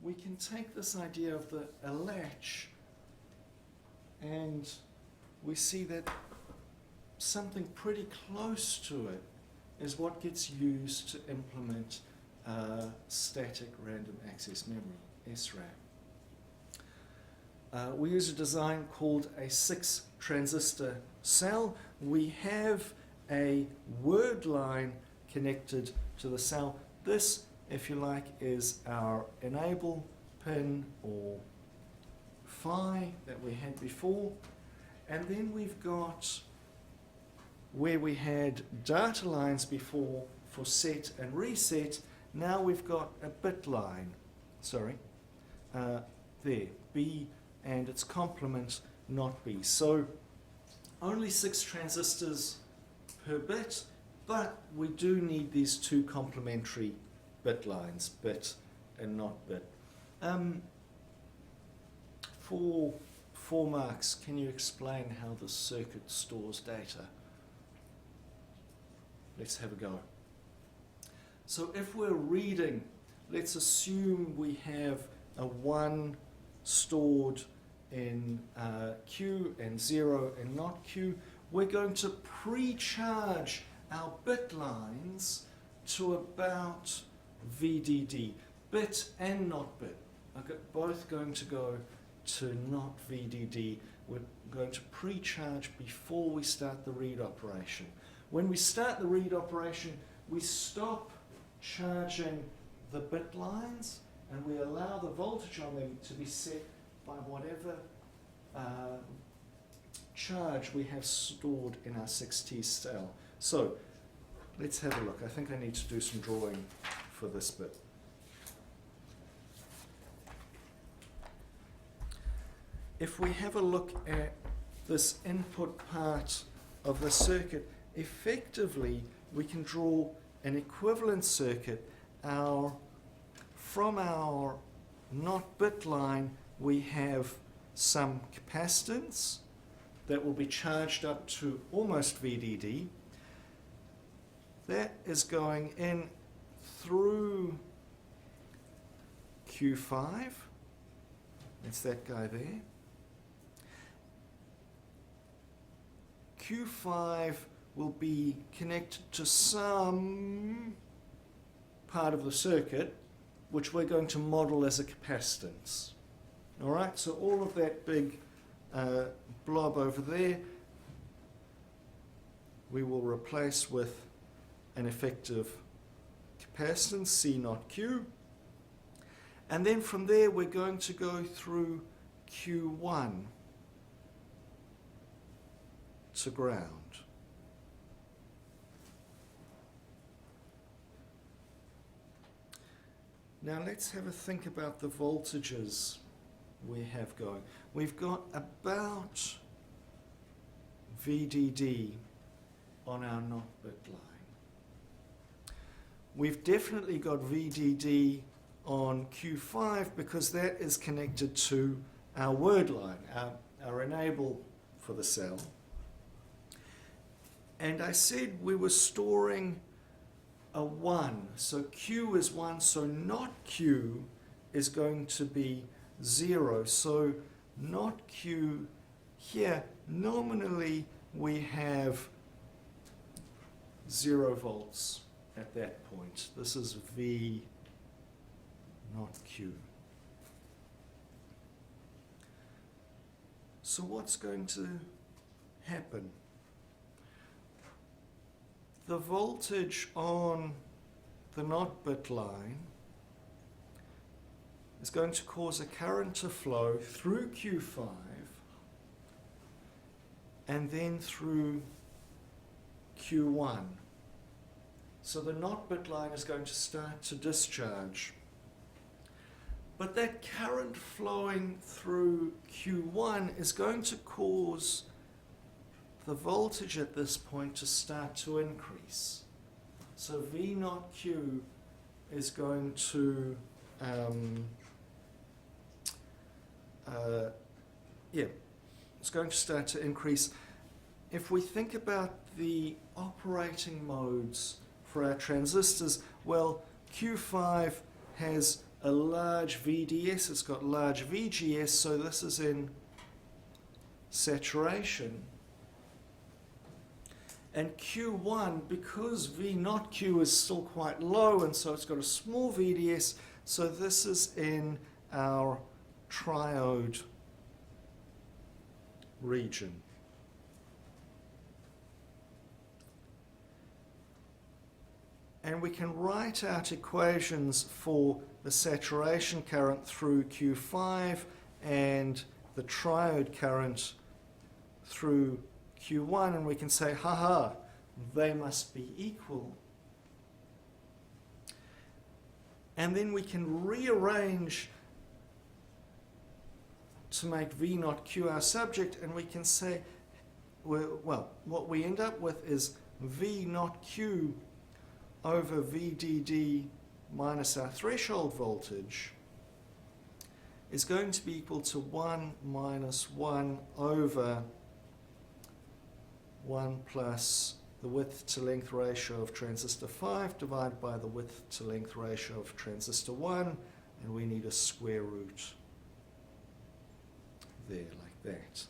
we can take this idea of a latch, and we see that something pretty close to it is what gets used to implement static random access memory, SRAM. We use a design called a 6-transistor cell. We have a word line connected to the cell. This, if you like, is our enable pin or phi that we had before. And then we've got where we had data lines before for set and reset. Now we've got a bit line, there, B and its complement, not B. So only 6 transistors per bit, but we do need these 2 complementary bit lines, bit and not bit. For 4 marks, can you explain how the circuit stores data? Let's have a go. So if we're reading, let's assume we have a 1 stored in Q and 0 in not Q. We're going to pre-charge our bit lines to about VDD, bit and not bit. Okay, both going to go to not VDD. We're going to pre-charge before we start the read operation. When we start the read operation, we stop charging the bit lines and we allow the voltage on them to be set by whatever charge we have stored in our 6T cell. So let's have a look. I think I need to do some drawing for this bit. If we have a look at this input part of the circuit, effectively we can draw an equivalent circuit. From our not bit line, we have some capacitance that will be charged up to almost VDD. That is going in through Q5. That's that guy there. Q5 will be connected to some part of the circuit which we're going to model as a capacitance. All right, so all of that big blob over there we will replace with an effective capacitance, C not Q. And then from there we're going to go through Q1 to ground. Now let's have a think about the voltages we have going. We've got about VDD on our not bit line. We've definitely got VDD on Q5 because that is connected to our word line, our enable for the cell. And I said we were storing a 1, so Q is 1, so not Q is going to be 0. So not Q here, nominally we have 0 volts at that point. This is V not Q. So what's going to happen? The voltage on the not bit line is going to cause a current to flow through Q5 and then through Q1. So the not bit line is going to start to discharge. But that current flowing through Q1 is going to cause the voltage at this point to start to increase. So V naught Q is going to it's going to start to increase. If we think about the operating modes for our transistors, well, Q5 has a large VDS, it's got large VGS, so this is in saturation. And Q1, because V naught Q is still quite low, and so it's got a small VDS, so this is in our triode region. And we can write out equations for the saturation current through Q5 and the triode current through Q1, and we can say, haha, they must be equal. And then we can rearrange to make V naught Q our subject, and we can say, well, what we end up with is V naught Q over VDD minus our threshold voltage is going to be equal to 1 minus 1 over 1 plus the width to length ratio of transistor 5 divided by the width to length ratio of transistor 1, and we need a square root there like that.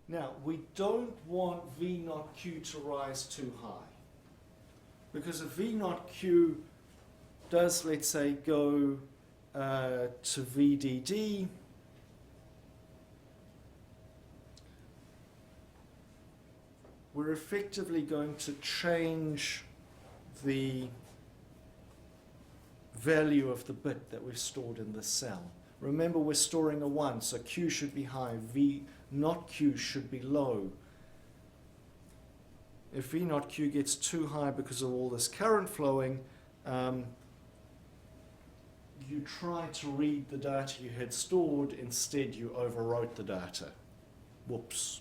Now, we don't want V naught Q to rise too high, because if V naught Q does, let's say, go to VDD, we're effectively going to change the value of the bit that we've stored in this cell. Remember, we're storing a 1, so Q should be high, V naught Q should be low. If V naught Q gets too high because of all this current flowing, you try to read the data you had stored, instead you overwrote the data. Whoops.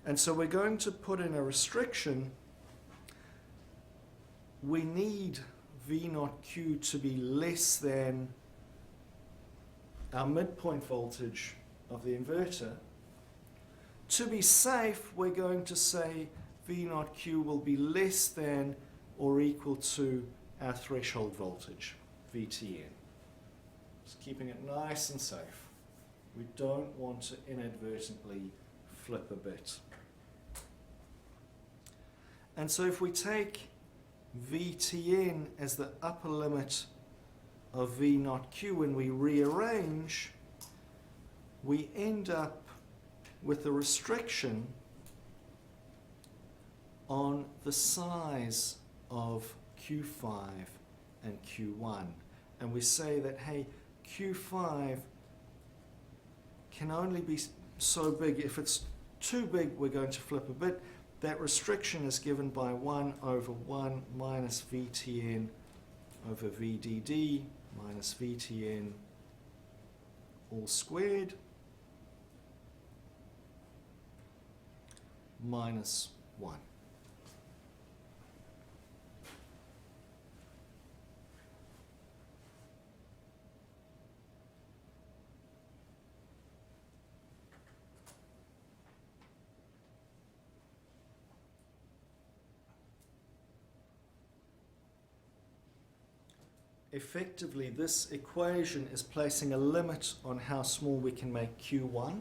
And so we're going to put in a restriction. We need V naught Q to be less than our midpoint voltage of the inverter. To be safe, we're going to say V naught Q will be less than or equal to our threshold voltage, VTN. Just keeping it nice and safe. We don't want to inadvertently flip a bit. And so if we take VTN as the upper limit of V naught Q, when we rearrange, we end up with a restriction on the size of Q5 and Q1. And we say that, hey, Q5 can only be so big. If it's too big, we're going to flip a bit. That restriction is given by 1 over 1 minus VTN over VDD minus VTN all squared minus 1. Effectively, this equation is placing a limit on how small we can make Q1.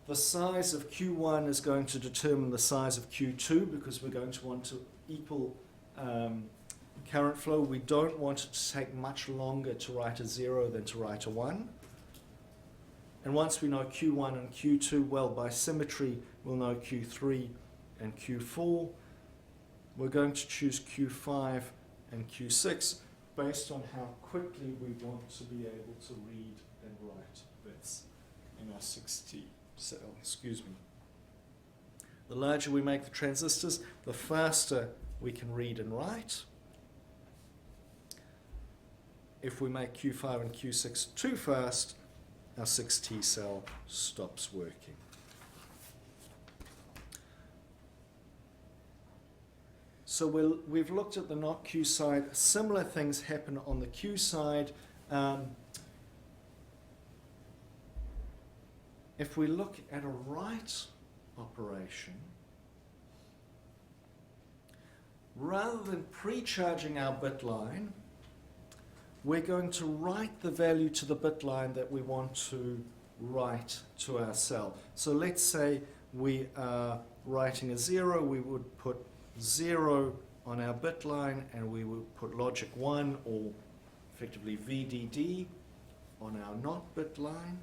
The size of Q1 is going to determine the size of Q2, because we're going to want to equal current flow. We don't want it to take much longer to write a 0 than to write a 1. And once we know Q1 and Q2, well, by symmetry, we'll know Q3 and Q4. We're going to choose Q5 and Q6 based on how quickly we want to be able to read and write bits in our 6T cell. Excuse me. The larger we make the transistors, the faster we can read and write. If we make Q5 and Q6 too fast, our 6T cell stops working. So we've looked at the not Q side. Similar things happen on the Q side. if we look at a write operation, rather than pre-charging our bit line, we're going to write the value to the bit line that we want to write to our cell. So let's say we are writing a 0, we would put 0 on our bit line, and we would put logic 1, or effectively VDD, on our not bit line.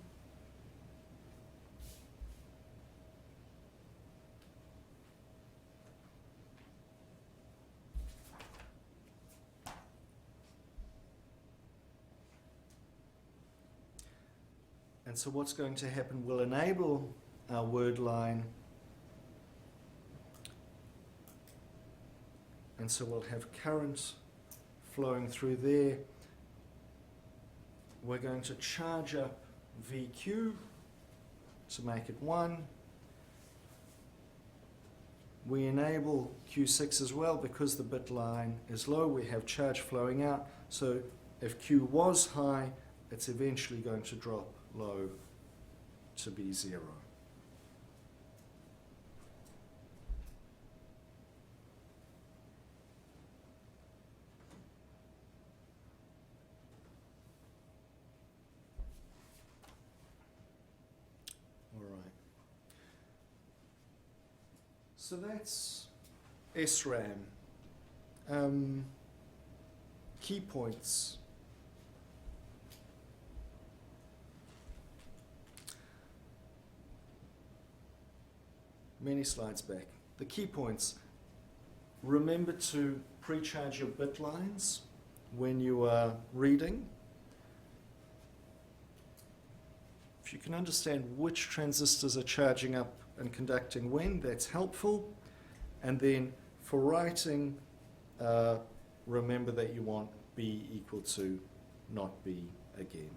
And so what's going to happen, we'll enable our word line, and so we'll have current flowing through there. We're going to charge up VQ to make it 1. We enable Q6 as well because the bit line is low. We have charge flowing out. So if Q was high, it's eventually going to drop low to be 0. All right. So that's SRAM. Key points. Many slides back. The key points. Remember to pre-charge your bit lines when you are reading. If you can understand which transistors are charging up and conducting when, that's helpful. And then for writing, remember that you want B equal to not B again.